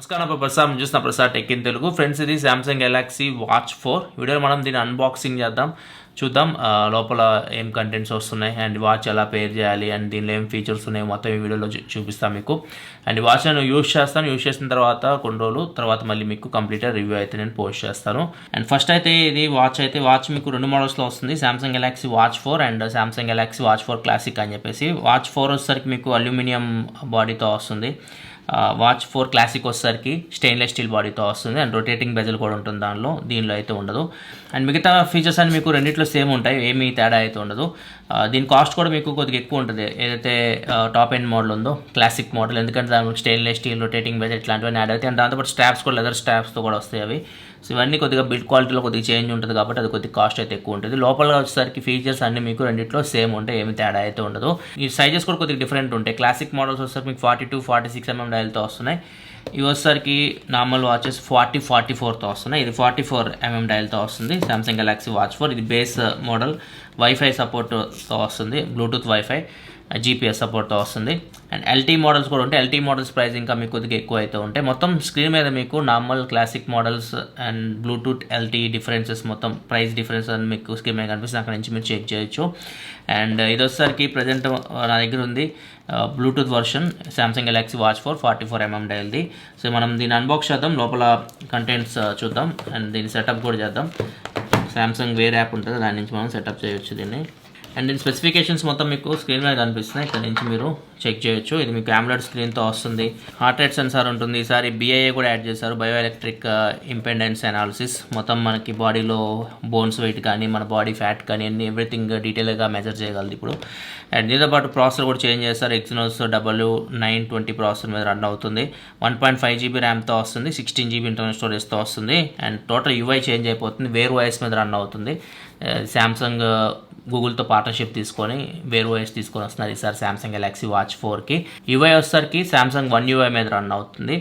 నమస్కారం ప్రసాద్ చూసిన Prasad tech in Telugu friends. ఇది సామ్సంగ్ గెలాక్సీ వాచ్ 4 వీడియోలో మనం దీన్ని అన్బాక్సింగ్ చూద్దాం లోపల ఏం కంటెంట్స్ వస్తున్నాయి అండ్ వాచ్ ఎలా పేర్ చేయాలి అండ్ దీనిలో ఏం ఫీచర్స్ ఉన్నాయి మొత్తం ఈ వీడియోలో చూపిస్తాను మీకు. అండ్ వాచ్ నేను యూజ్ చేసిన తర్వాత కొన్ని రోజులు తర్వాత మళ్ళీ మీకు కంప్లీట్గా రివ్యూ అయితే నేను పోస్ట్ చేస్తాను. అండ్ ఫస్ట్ అయితే ఇది వాచ్ మీకు రెండు మోడల్స్లో వస్తుంది, Samsung Galaxy watch 4 and Samsung Galaxy watch 4 classic అని చెప్పేసి. వాచ్ 4 వచ్చేసరికి మీకు అల్యూమినియం బాడీతో వస్తుంది, వాచ్ 4 క్లాసిక్ వచ్చేసరికి స్టెయిన్లెస్ స్టీల్ బాడీతో వస్తుంది అండ్ రొటేటింగ్ బెజల్ కూడా ఉంటుంది దీనిలో అయితే ఉండదు. అండ్ మిగతా ఫీచర్స్ అన్ని మీకు రెండిట్లో సేమ్ ఉంటాయి, ఏమీ తేడా అయితే ఉండదు. దీని కాస్ట్ కూడా మీకు కొద్దిగా ఎక్కువ ఉంటుంది ఏదైతే టాప్ ఎండ్ మోడల్ ఉందో క్లాసిక్ మోడల్, ఎందుకంటే దానికి స్టెయిన్లెస్ స్టీల్ రొటేటింగ్ బెజల్ ఇట్లాంటివన్నీ యాడ్ అవుతాయి. అండ్ దాంతోపాటు స్ట్రాప్స్ కూడా లెదర్ స్ట్రాప్స్తో కూడా వస్తాయి అవి. సో ఇవన్నీ కొద్దిగా బిల్డ్ క్వాలిటీలో కొద్దిగా చేంజ్ ఉంటుంది కాబట్టి అది కొద్దిగా కాస్ట్ అయితే ఎక్కువ ఉంటుంది. లోపల వచ్చేసరికి ఫీచర్స్ అన్ని మీకు రెండిట్లో సేమ్ ఉంటాయి, ఏమి తేడా అయితే ఉండదు. ఈ సైజెస్ కూడా కొద్దిగా డిఫరెంట్ ఉంటాయి. క్లాసిక్ మోడల్స్ వచ్చేసరికి మీకు 42-46 mm డయల్తో వస్తున్నాయి. ఇవి వచ్చేసరికి నార్మల్ వాచెస్ 40-44తో వస్తున్నాయి. ఇది 44 mm డయల్తో వస్తుంది సామ్సంగ్ గెలాక్సీ వాచ్ 4. ఇది బేస్ మోడల్, వైఫై సపోర్ట్తో వస్తుంది, బ్లూటూత్ వైఫై, జీపీఎస్ సపోర్ట్తో వస్తుంది. అండ్ ఎల్టీ మోడల్స్ కూడా ఉంటాయి. ఎల్టీ మోడల్స్ ప్రైస్ ఇంకా మీకు కొద్దిగా ఎక్కువ అయితే ఉంటాయి. మొత్తం స్క్రీన్ మీద మీకు normal classic models and Bluetooth LT differences మొత్తం ప్రైస్ డిఫరెన్స్ అని మీకు స్క్రీన్ మీద కనిపిస్తుంది, అక్కడ నుంచి మీరు చెక్ చేయొచ్చు. అండ్ ఇది వచ్చేసరికి ప్రజెంట్ నా దగ్గర ఉంది bluetooth version Samsung Galaxy watch 4 44 mm డయల్ది. సో మనం దీన్ని అన్బాక్స్ చేద్దాం, లోపల కంటెంట్స్ చూద్దాం అండ్ దీన్ని సెటప్ కూడా చేద్దాం. సామ్సంగ్ వేర్ యాప్ ఉంటుంది, దాని నుంచి మనం సెటప్ చేయొచ్చు దీన్ని. అండ్ దీని స్పెసిఫికేషన్స్ మొత్తం మీకు స్క్రీన్ మీద కనిపిస్తున్నాయి, ఇక్కడ నుంచి మీరు చెక్ చేయొచ్చు. ఇది మీకు AMOLED స్క్రీన్తో వస్తుంది, హార్ట్ రేట్ సెన్సార్ ఉంటుంది. ఈసారి BIA కూడా యాడ్ చేశారు, బయో ఎలక్ట్రిక్ ఇంపెండెన్స్ అనాలిసిస్. మొత్తం మనకి బాడీలో బోన్స్ వెయిట్ కానీ మన బాడీ ఫ్యాట్ కానీ అన్ని ఎవ్రీథింగ్ డీటెయిల్గా మెజర్ చేయగలదు ఇప్పుడు. అండ్ దీంతో పాటు ప్రాసెసర్ కూడా చేంజ్ చేస్తారు, Exynos 920 ప్రాసెసర్ మీద రన్ అవుతుంది. 1.5 GB ర్యామ్తో వస్తుంది, 16 GB ఇంటర్నల్ స్టోరేజ్తో వస్తుంది. అండ్ టోటల్ UI చేంజ్ అయిపోతుంది, వేర్ OS మీద రన్ అవుతుంది. సామ్సంగ్ గూగుల్తో పార్ట్నర్షిప్ తీసుకొని వేర్ OS తీసుకొని వస్తున్నారు ఈసారి సామ్సంగ్ గెలాక్సీ వాచ్ 4కి. UI వచ్చేసరికి సామ్సంగ్ One UI మీద రన్ అవుతుంది.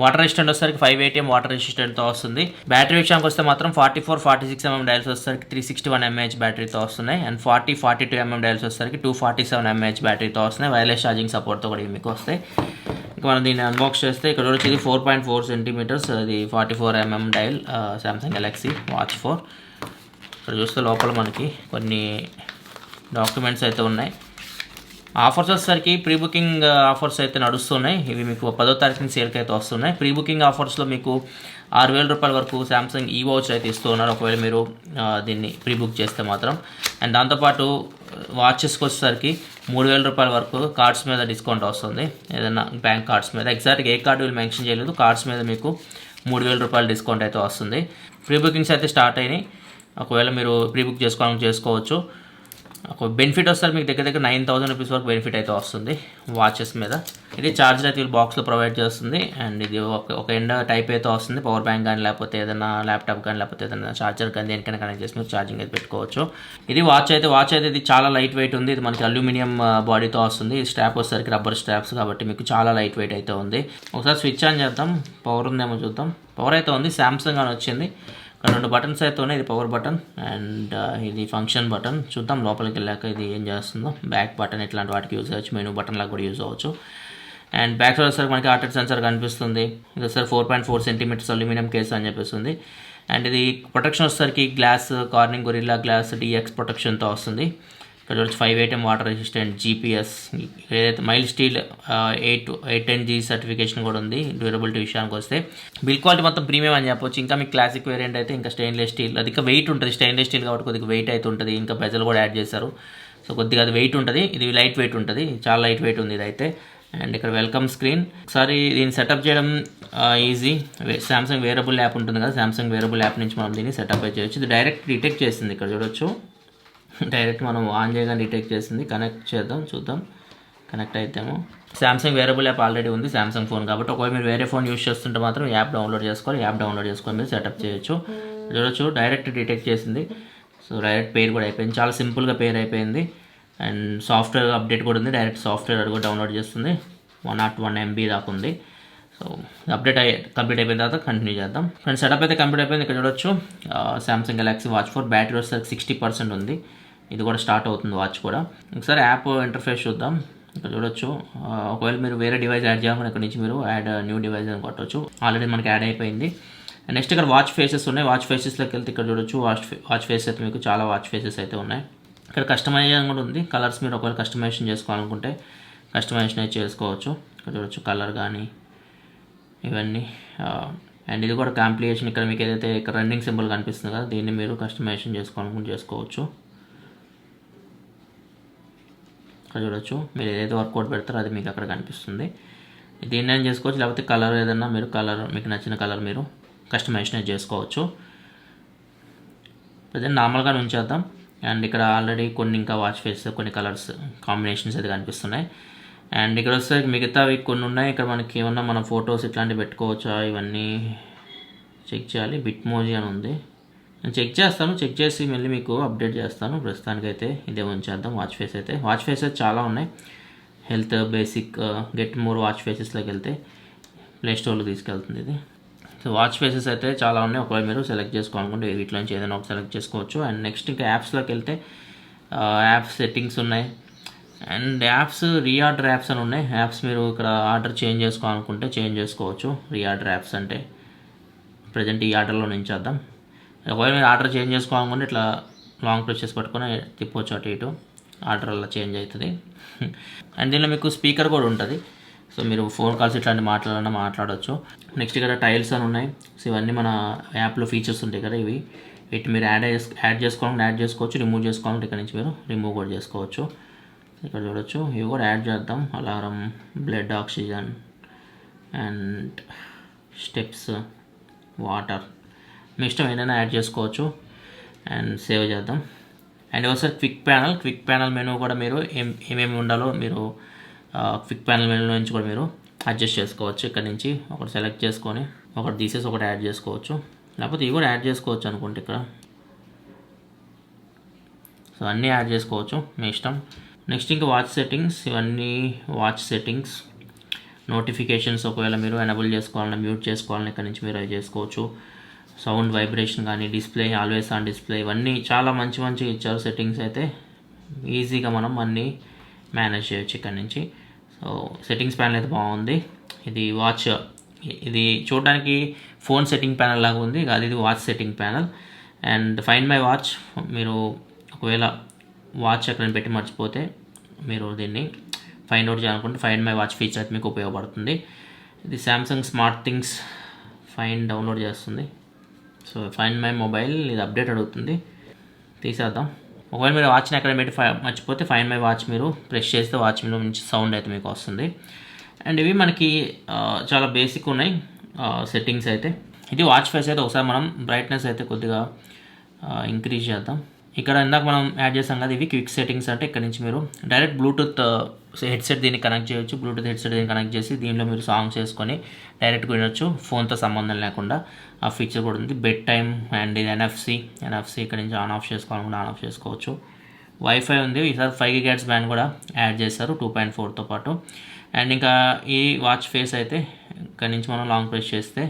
వాటర్ రెసిస్టెంట్ వచ్చేసరికి 5 ATM వాటర్ రెసిస్టెంట్తో వస్తుంది. బ్యాటరీ విషయానికి వస్తే మాత్రం 44-46 mm డయల్స్ వచ్చేసరికి 361 mAh బ్యాటరీతో వస్తున్నాయి. అండ్ 40-42 mm డయల్స్ వచ్చేసరికి 247 mAh బ్యాటరీతో వస్తున్నాయి. వైర్లెస్ ఛార్జింగ్ సపోర్ట్తో కూడా మీకు వస్తాయి. ఇంకా మనం దీన్ని అన్బాక్స్ చేస్తే ఇక్కడ వచ్చి 4.4 cm, అది 44 mm dial Samsung Galaxy watch 4. ఇక్కడ చూస్తే లోపల మనకి కొన్ని డాక్యుమెంట్స్ అయితే ఉన్నాయి. ఆఫర్స్ వచ్చేసరికి ప్రీ బుకింగ్ ఆఫర్స్ అయితే నడుస్తున్నాయి. ఇవి మీకు 10వ తారీఖున సేల్కి అయితే వస్తున్నాయి. ప్రీ బుకింగ్ ఆఫర్స్లో మీకు 6,000 రూపాయల వరకు సామ్సంగ్ ఈ వాచ్ అయితే ఇస్తూ ఉన్నారు ఒకవేళ మీరు దీన్ని ప్రీ బుక్ చేస్తే మాత్రం. అండ్ దాంతోపాటు వాచెస్కి వచ్చేసరికి 3,000 రూపాయల వరకు కార్డ్స్ మీద డిస్కౌంట్ వస్తుంది, ఏదైనా బ్యాంక్ కార్డ్స్ మీద. ఎగ్జాక్ట్గా ఏ కార్డు వీళ్ళు మెన్షన్ చేయలేదు, కార్డ్స్ మీద మీకు 3,000 రూపాయల డిస్కౌంట్ అయితే వస్తుంది. ప్రీ బుకింగ్స్ అయితే స్టార్ట్ అయినాయి, ఒకవేళ మీరు ప్రీ బుక్ చేసుకోవచ్చు. ఒక బెనిఫిట్ వస్తారు మీకు దగ్గర 9,000 రూపీస్ వరకు బెనిఫిట్ అయితే వస్తుంది వాచెస్ మీద. ఇది ఛార్జర్ అయితే వీళ్ళు బాక్స్లో ప్రొవైడ్ చేస్తుంది. అండ్ ఇది ఒక ఎండ్ టైప్ అయితే వస్తుంది, పవర్ బ్యాంక్ కానీ లేకపోతే ఏదైనా ల్యాప్టాప్ కానీ లేకపోతే ఏదైనా ఛార్జర్ కానీ దేనికైనా కనెక్ట్ చేసి మీరు ఛార్జింగ్ అయితే పెట్టుకోవచ్చు. ఇది వాచ్ అయితే ఇది చాలా లైట్ వెయిట్ ఉంది. ఇది మనకి అల్యూమినియం బాడీతో వస్తుంది. ఈ స్ట్రాప్ వచ్చేసరికి రబ్బర్ స్ట్రాప్స్ కాబట్టి మీకు చాలా లైట్ వెయిట్ అయితే ఉంది. ఒకసారి స్విచ్ ఆన్ చేద్దాం, పవర్ ఉందేమో చూద్దాం. పవర్ అయితే ఉంది, సామ్సంగ్ అని వచ్చింది. ఇక్కడ 2 బటన్స్ అయితే ఉన్నాయి, ఇది పవర్ బటన్ అండ్ ఇది ఫంక్షన్ బటన్. చూద్దాం లోపలికి వెళ్ళాక ఇది ఏం చేస్తుందో. బ్యాక్ బటన్ ఇట్లాంటి వాటికి యూజ్ అవ్వచ్చు, మెనూ బటన్ లాగా కూడా యూజ్ అవ్వచ్చు. అండ్ బ్యాక్ సైడ్ వచ్చేసరికి మనకి హార్ట్ రేట్ సెన్సార్ కనిపిస్తుంది. ఇది వచ్చేసరికి 4.4 cm అల్యూమినియం కేస్ అని చెప్పేస్తుంది. అండ్ ఇది ప్రొటెక్షన్ వచ్చేసరికి glass Corning Gorilla glass DX ప్రొటెక్షన్తో వస్తుంది. ఇక్కడ వచ్చి 5 ATM వాటర్ రెసిస్టెంట్, GPS, ఏదైతే మైల్ స్టీల్ 810G సర్టిఫికేషన్ కూడా ఉంది. డ్యూరబిలిటీ విషయానికి వస్తే బిల్ క్వాలిటీ మొత్తం ప్రీమియం అని చెప్పొచ్చు. ఇంకా మీకు క్లాసిక్ వేరియంట్ అయితే ఇంకా స్టెయిన్లెస్ స్టీల్, అది ఇంకా వెయిట్ ఉంటుంది. స్టెయిన్లెస్ స్టీల్ కాబట్టి కొద్దిగా వెయిట్ అయితే ఉంటుంది, ఇంకా బెజల్ కూడా యాడ్ చేశారు. సో కొద్దిగా అది వెయిట్ ఉంటుంది, ఇది లైట్ వెయిట్ ఉంటుంది, చాలా లైట్ వెయిట్ ఉంది ఇదైతే. అండ్ ఇక్కడ వెల్కమ్ స్క్రీన్. ఒకసారి దీన్ని సెటప్ చేయడం ఈజీ. సామ్సంగ్ వేరబుల్ యాప్ ఉంటుంది కదా, సామ్సంగ్ వేరబుల్ యాప్ నుంచి మనం దీన్ని సెటప్ అయితే చేయొచ్చు. ఇది డైరెక్ట్ డిటెక్ట్ చేసింది, ఇక్కడ చూడొచ్చు. డైరెక్ట్ మనం ఆన్ చేయగానే డిటెక్ట్ చేసింది. కనెక్ట్ చేద్దాం, చూద్దాం కనెక్ట్ అయితేమో. సామ్సంగ్ వేరబుల్ యాప్ ఆల్రెడీ ఉంది సామ్సంగ్ ఫోన్ కాబట్టి, ఒకవేళ మీరు వేరే ఫోన్ యూస్ చేస్తుంటే మాత్రం యాప్ డౌన్లోడ్ చేసుకొని మీరు సెటప్ చేయొచ్చు. చూడొచ్చు డైరెక్ట్ డిటెక్ట్ చేసింది. సో డైరెక్ట్ పేర్ కూడా అయిపోయింది, చాలా సింపుల్గా పేర్ అయిపోయింది. అండ్ సాఫ్ట్వేర్ అప్డేట్ కూడా ఉంది, డైరెక్ట్ సాఫ్ట్వేర్ అది కూడా డౌన్లోడ్ చేస్తుంది. 101 MB దాకా ఉంది. సో అప్డేట్ కంప్లీట్ అయిపోయిన తర్వాత కంటిన్యూ చేద్దాం. ఫ్రెండ్స్ సెటప్ అయితే కంప్లీట్ అయిపోయింది. ఇక్కడ చూడొచ్చు సామ్సంగ్ గెలాక్సీ వాచ్ 4 బ్యాటరీ వచ్చేసరికి 60% ఉంది. ఇది కూడా స్టార్ట్ అవుతుంది వాచ్ కూడా. ఒకసారి యాప్ ఇంటర్ఫేస్ చూద్దాం. ఇక్కడ చూడొచ్చు. ఒకవేళ మీరు వేరే డివైస్ యాడ్ చేయాలని ఇక్కడ నుంచి మీరు యాడ్ న్యూ డివైస్ అని కొట్టవచ్చు. ఆల్రెడీ మనకి యాడ్ అయిపోయింది. నెక్స్ట్ ఇక్కడ వాచ్ ఫేసెస్ ఉన్నాయి. వాచ్ ఫేసెస్లోకి వెళ్తే ఇక్కడ చూడొచ్చు వాచ్ ఫేస్ అయితే మీకు చాలా వాచ్ ఫేసెస్ అయితే ఉన్నాయి. ఇక్కడ కస్టమైజేషన్ కూడా ఉంది. కలర్స్ మీరు ఒకవేళ కస్టమైజేషన్ చేసుకోవాలనుకుంటే కస్టమైజేషన్ అయితే చేసుకోవచ్చు. ఇక్కడ చూడొచ్చు కలర్ కానీ ఇవన్నీ. అండ్ ఇది కూడా కాంప్లికేషన్. ఇక్కడ మీకు ఏదైతే ఇక్కడ రన్నింగ్ సింబల్ కనిపిస్తుంది కదా, దీన్ని మీరు కస్టమైజేషన్ చేసుకోవాలనుకుంటే చేసుకోవచ్చు. ఇక్కడ చూడొచ్చు మీరు ఏదైతే వర్కౌట్ పెడతారో అది మీకు అక్కడ కనిపిస్తుంది. దీన్ని ఏం చేసుకోవచ్చు, లేకపోతే కలర్ ఏదన్నా మీరు కలర్ మీకు నచ్చిన కలర్ మీరు కస్టమైజేషన్ చేసుకోవచ్చు. ప్రజెంట్ నార్మల్గా ఉంచేద్దాం. అండ్ ఇక్కడ ఆల్రెడీ కొన్ని ఇంకా వాచ్ ఫేస్ కొన్ని కలర్స్ కాంబినేషన్స్ అయితే కనిపిస్తున్నాయి. అండ్ ఇక్కడ వస్తే మిగతావి కొన్ని ఉన్నాయి. ఇక్కడ మనకి ఏమన్నా మన ఫొటోస్ ఇట్లాంటివి పెట్టుకోవచ్చా ఇవన్నీ చెక్ చేయాలి. బిట్మోజీ అని ఉంది, నేను చెక్ చేస్తాను. చెక్ చేసి మళ్ళీ మీకు అప్డేట్ చేస్తాను. ప్రస్తుతానికైతే ఇదే ఉంచేద్దాం. వాచ్ ఫేస్ అయితే వాచ్ ఫేసెస్ చాలా ఉన్నాయి. Health, basic, get more watch ఫేసెస్లోకి వెళ్తే ప్లే స్టోర్లో తీసుకెళ్తుంది ఇది. సో వాచ్ ఫేసెస్ అయితే చాలా ఉన్నాయి. ఒకవేళ మీరు సెలెక్ట్ చేసుకోవాలనుకుంటే వీటిలో నుంచి ఏదైనా ఒక సెలెక్ట్ చేసుకోవచ్చు. అండ్ నెక్స్ట్ ఇంకా యాప్స్లోకి వెళ్తే యాప్స్ సెట్టింగ్స్ ఉన్నాయి. అండ్ యాప్స్ రీఆర్డర్ యాప్స్ అని ఉన్నాయి. యాప్స్ మీరు ఇక్కడ ఆర్డర్ చేంజ్ చేసుకోవాలనుకుంటే చేంజ్ చేసుకోవచ్చు. రీఆర్డర్ యాప్స్ అంటే ప్రజెంట్ ఈ ఆర్డర్లో ఉంచేద్దాం. ఒకవేళ మీరు ఆర్డర్ చేంజ్ చేసుకోవాలనుకుంటే ఇట్లా లాంగ్ ప్రెస్ చేసి పట్టుకొని తిప్పవచ్చు అటు ఇటు, ఆర్డర్ అలా చేంజ్ అవుతుంది. అండ్ దీనిలో మీకు స్పీకర్ కూడా ఉంటుంది. సో మీరు ఫోన్ కాల్స్ ఇట్లాంటి మాట్లాడాలన్నా మాట్లాడవచ్చు. నెక్స్ట్ ఇక్కడ టైల్స్ అని ఉన్నాయి. సో ఇవన్నీ మన యాప్లో ఫీచర్స్ ఉంటాయి కదా, వీటి మీరు యాడ్ చేసుకోవాలంటే యాడ్ చేసుకోవచ్చు, రిమూవ్ చేసుకోవాలంటే ఇక్కడ నుంచి మీరు రిమూవ్ కూడా చేసుకోవచ్చు. ఇక్కడ చూడొచ్చు ఇవి కూడా యాడ్ చేద్దాం. Alarm, blood oxygen and steps, water, మీ ఇష్టం ఏదైనా యాడ్ చేసుకోవచ్చు. అండ్ సేవ్ చేద్దాం. అండ్ ఒకసారి క్విక్ ప్యానల్ మెనూ కూడా మీరు ఏమేమి ఉండాలో మీరు క్విక్ ప్యానల్ మెనూ నుంచి కూడా మీరు అడ్జస్ట్ చేసుకోవచ్చు. ఇక్కడ నుంచి ఒకటి సెలెక్ట్ చేసుకొని ఒకటి తీసేసి ఒకటి యాడ్ చేసుకోవచ్చు, లేకపోతే ఇవి కూడా యాడ్ చేసుకోవచ్చు అనుకుంటే ఇక్కడ. సో అన్నీ యాడ్ చేసుకోవచ్చు, మీ ఇష్టం. నెక్స్ట్ ఇంకా వాచ్ సెట్టింగ్స్, ఇవన్నీ వాచ్ సెట్టింగ్స్. నోటిఫికేషన్స్ ఒకవేళ మీరు ఎనేబుల్ చేసుకోవాలన్నా మ్యూట్ చేసుకోవాలని ఇక్కడ నుంచి మీరు అవి చేసుకోవచ్చు. సౌండ్ వైబ్రేషన్ కానీ, డిస్ప్లే, ఆల్వేస్ ఆన్ డిస్ప్లే, ఇవన్నీ చాలా మంచి ఇచ్చారు సెట్టింగ్స్ అయితే. ఈజీగా మనం అన్నీ మేనేజ్ చేయొచ్చు ఇక్కడ నుంచి. సో సెట్టింగ్స్ ప్యానల్ అయితే బాగుంది. ఇది వాచ్, ఇది చూడడానికి ఫోన్ సెట్టింగ్ ప్యానల్ లాగా ఉంది, అది ఇది watch setting panel. And find my watch, మీరు ఒకవేళ వాచ్ ఎక్కడైనా పెట్టి మర్చిపోతే మీరు దీన్ని ఫైండ్ అవుట్ చేయాలనుకుంటే ఫైండ్ మై వాచ్ ఫీచర్ అయితే మీకు ఉపయోగపడుతుంది. ఇది Samsung smart things find download చేస్తుంది. సో ఫైండ్ మై మొబైల్, ఇది అప్డేట్ అడుగుతుంది, తీసేద్దాం. ఒకవేళ మీరు వాచ్ని ఎక్కడ పెట్టి మర్చిపోతే ఫైండ్ మై వాచ్ మీరు ప్రెస్ చేస్తే వాచ్ మీద నుంచి సౌండ్ అయితే మీకు వస్తుంది. అండ్ ఇవి మనకి చాలా బేసిక్ ఉన్నాయి సెట్టింగ్స్ అయితే. ఇది వాచ్ ఫేస్ అయితే. ఒకసారి మనం బ్రైట్నెస్ అయితే కొద్దిగా ఇంక్రీజ్ చేద్దాం. ఇక్కడ ఇందాక మనం యాడ్ చేసాం కదా, ఇవి క్విక్ సెట్టింగ్స్ అంటే ఇక్కడ నుంచి మీరు డైరెక్ట్ బ్లూటూత్ హెడ్సెట్ దీన్ని కనెక్ట్ చేయొచ్చు. బ్లూటూత్ హెడ్సెట్ దీన్ని కనెక్ట్ చేసి దీనిలో మీరు సాంగ్స్ వేసుకొని డైరెక్ట్గా వినొచ్చు, ఫోన్తో సంబంధం లేకుండా. ఆ ఫీచర్ కూడా ఉంది. బెడ్ టైమ్ అండ్ ఇది ఎన్ఎఫ్సి ఇక్కడ నుంచి ఆన్ ఆఫ్ చేసుకోవాలనుకుంటే ఆన్ ఆఫ్ చేసుకోవచ్చు. వైఫై ఉంది. ఈసారి 5 GHz బ్యాండ్ కూడా యాడ్ చేశారు 2.4తో పాటు. అండ్ ఇంకా ఈ వాచ్ ఫేస్ అయితే ఇక్కడ నుంచి మనం లాంగ్ ప్రెస్ చేస్తే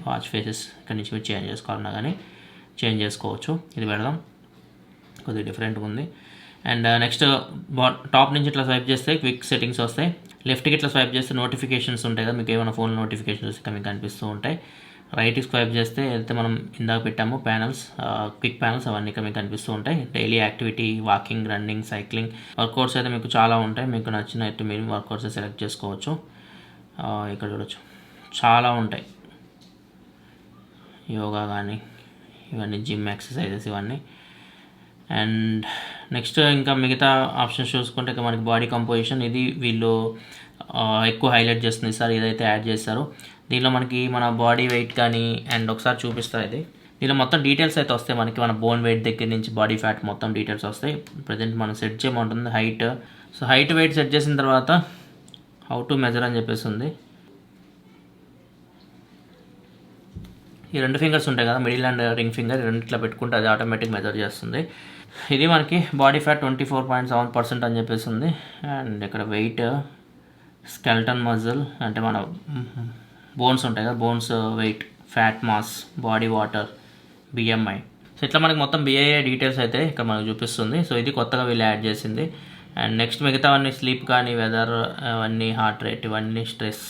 వాచ్ ఫేసెస్ ఇక్కడ నుంచి మీరు చేంజ్ చేసుకోవాలన్నా కానీ చేంజ్ చేసుకోవచ్చు. ఇది పెడదాం, కొద్దిగా డిఫరెంట్గా ఉంది. అండ్ నెక్స్ట్ టాప్ నుంచి ఇట్లా స్వైప్ చేస్తే క్విక్ సెట్టింగ్స్ వస్తాయి. లెఫ్ట్కి ఇట్లా స్వైప్ చేస్తే నోటిఫికేషన్స్ ఉంటాయి కదా, మీకు ఏమైనా ఫోన్ నోటిఫికేషన్స్ వస్తే మీకు కనిపిస్తూ ఉంటాయి. రైట్కి స్వైప్ చేస్తే ఏదైతే మనం ఇందాక పెట్టామో ప్యానల్స్, క్విక్ ప్యానల్స్, అవన్నీ ఇక్కడ మీకు కనిపిస్తూ ఉంటాయి. Daily activity, walking, running, cycling, workouts అయితే మీకు చాలా ఉంటాయి. మీకు నచ్చినట్టు మీరు వర్కౌట్స్ సెలెక్ట్ చేసుకోవచ్చు. ఇక్కడ చూడొచ్చు చాలా ఉంటాయి, యోగా కానీ ఇవన్నీ, జిమ్ ఎక్సర్సైజెస్ ఇవన్నీ. అండ్ నెక్స్ట్ ఇంకా మిగతా ఆప్షన్స్ చూసుకుంటే ఇక మనకి బాడీ కంపోజిషన్, ఇది వీళ్ళు ఎక్కువ హైలైట్ చేస్తుంది సార్ ఇదైతే యాడ్ చేస్తారు. దీనిలో మనకి మన బాడీ వెయిట్ కానీ, అండ్ ఒకసారి చూపిస్తారు ఇది, దీనిలో మొత్తం డీటెయిల్స్ అయితే వస్తాయి మనకి. మన బోన్ వెయిట్ దగ్గర నుంచి బాడీ ఫ్యాట్ మొత్తం డీటెయిల్స్ వస్తాయి. ప్రజెంట్ మనం సెట్ చేయమంటుంది height. So height, weight set చేసిన తర్వాత హౌ టు మెజర్ అని చెప్పేసి ఉంది. ఈ 2 ఫింగర్స్ ఉంటాయి కదా, మిడిల్ అండ్ రింగ్ ఫింగర్, రెండిట్లో పెట్టుకుంటే అది ఆటోమేటిక్ మెజర్ చేస్తుంది. ఇది మనకి బాడీ ఫ్యాట్ 24.7% అని చెప్పేసి ఉంది. అండ్ ఇక్కడ వెయిట్, స్కెల్టన్ మజిల్ అంటే మన బోన్స్ ఉంటాయి కదా, bones weight, fat mass, body water, BMI. So ఇట్లా మనకి మొత్తం బిఐఏ డీటెయిల్స్ అయితే ఇక్కడ మనకు చూపిస్తుంది. సో ఇది కొత్తగా వీళ్ళు యాడ్ చేసింది. అండ్ నెక్స్ట్ మిగతావన్నీ స్లీప్ కానీ వెదర్ అవన్నీ హార్ట్ రేట్ ఇవన్నీ స్ట్రెస్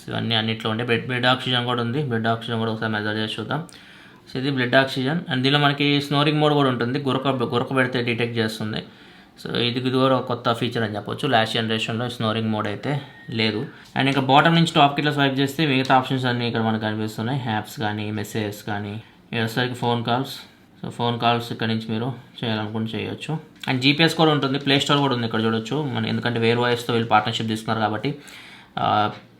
ఇవన్నీ అన్నిట్లో ఉండే బ్లడ్ ఆక్సిజన్ కూడా ఉంది. బ్లడ్ ఆక్సిజన్ కూడా ఒకసారి మెజర్ చేసి చూద్దాం. సో ఇది బ్లడ్ ఆక్సిజన్. అండ్ దీనిలో మనకి స్నోరింగ్ మోడ్ కూడా ఉంటుంది. గురక పెడితే డిటెక్ట్ చేస్తుంది. సో ఇది కూడా కొత్త ఫీచర్ అని చెప్పొచ్చు. లాస్ట్ జనరేషన్లో స్నోరింగ్ మోడ్ అయితే లేదు. అండ్ ఇంకా బాటమ్ నుంచి టాప్కి ఇట్లా స్వైప్ చేస్తే మిగతా ఆప్షన్స్ అన్నీ ఇక్కడ మనకు కనిపిస్తున్నాయి. యాప్స్ కానీ మెసేజెస్ కానీ వచ్చేసరికి phone calls. So phone calls ఇక్కడ నుంచి మీరు చేయాలనుకుంటే చేయొచ్చు. అండ్ జీపీఎస్ కూడా ఉంటుంది. ప్లే స్టోర్ కూడా ఉంది ఇక్కడ చూడొచ్చు. ఎందుకంటే వేర్ వాయిస్తో వీళ్ళు పార్ట్నర్షిప్ తీసుకున్నారు కాబట్టి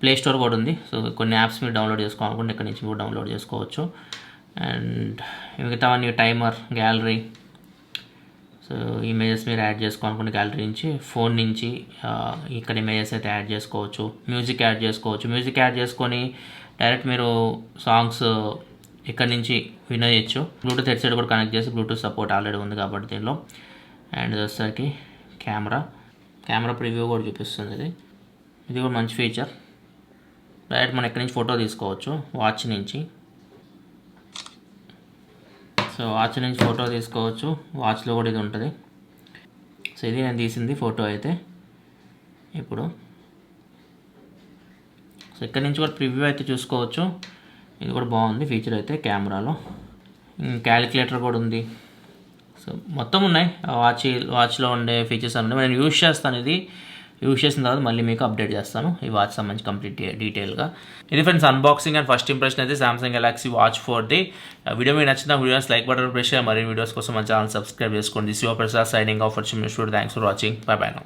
ప్లే స్టోర్ కూడా ఉంది. సో కొన్ని యాప్స్ మీరు డౌన్లోడ్ చేసుకోవాలనుకుంటే ఇక్కడ నుంచి కూడా డౌన్లోడ్ చేసుకోవచ్చు. అండ్ మిగతావన్నీ టైమర్, గ్యాలరీ. సో ఇమేజెస్ మీరు యాడ్ చేసుకోవాలనుకుంటే గ్యాలరీ నుంచి, ఫోన్ నుంచి ఇక్కడ ఇమేజెస్ అయితే యాడ్ చేసుకోవచ్చు. మ్యూజిక్ యాడ్ చేసుకోవచ్చు. మ్యూజిక్ యాడ్ చేసుకొని డైరెక్ట్ మీరు సాంగ్స్ ఇక్కడ నుంచి వినయచ్చు. బ్లూటూత్ హెడ్సెట్ కూడా కనెక్ట్ చేసి బ్లూటూత్ సపోర్ట్ ఆల్రెడీ ఉంది కాబట్టి దీనిలో. అండ్ వచ్చేసరికి కెమెరా ప్రివ్యూ కూడా చూపిస్తుంది. ఇది కూడా మంచి ఫీచర్. డైరెక్ట్ మనం ఎక్కడి నుంచి ఫోటో తీసుకోవచ్చు వాచ్ నుంచి. సో వాచ్ నుంచి ఫోటో తీసుకోవచ్చు. వాచ్లో కూడా ఇది ఉంటుంది. సో ఇది నేను తీసింది ఫోటో అయితే ఇప్పుడు. సో ఇక్కడ నుంచి కూడా ప్రివ్యూ అయితే చూసుకోవచ్చు. ఇది కూడా బాగుంది ఫీచర్ అయితే కెమెరాలో. క్యాలిక్యులేటర్ కూడా ఉంది. సో మొత్తం ఉన్నాయి వాచ్లో ఉండే ఫీచర్స్ అన్నీ నేను యూజ్ చేస్తాను. ఇది యూజ్ చేసిన తర్వాత మళ్ళీ మీకు అప్డేట్ చేస్తాను ఈ వాచ్ సంబంధించి కంప్లీట్ డీటెయిల్గా. ఇది friends unboxing and first impression అయితే సామ్సంగ్ గెలాక్సీ వాచ్ 4ది. వీడియో మీకు నచ్చిన వీడియోస్ లైక్ బటన్ ప్రెస్ చేయండి. మరిన్ని వీడియోస్ కోసం మన ఛానల్ సబ్స్క్రైబ్ చేసుకోండి. This your Prasad signing off for thanks for watching. By by now.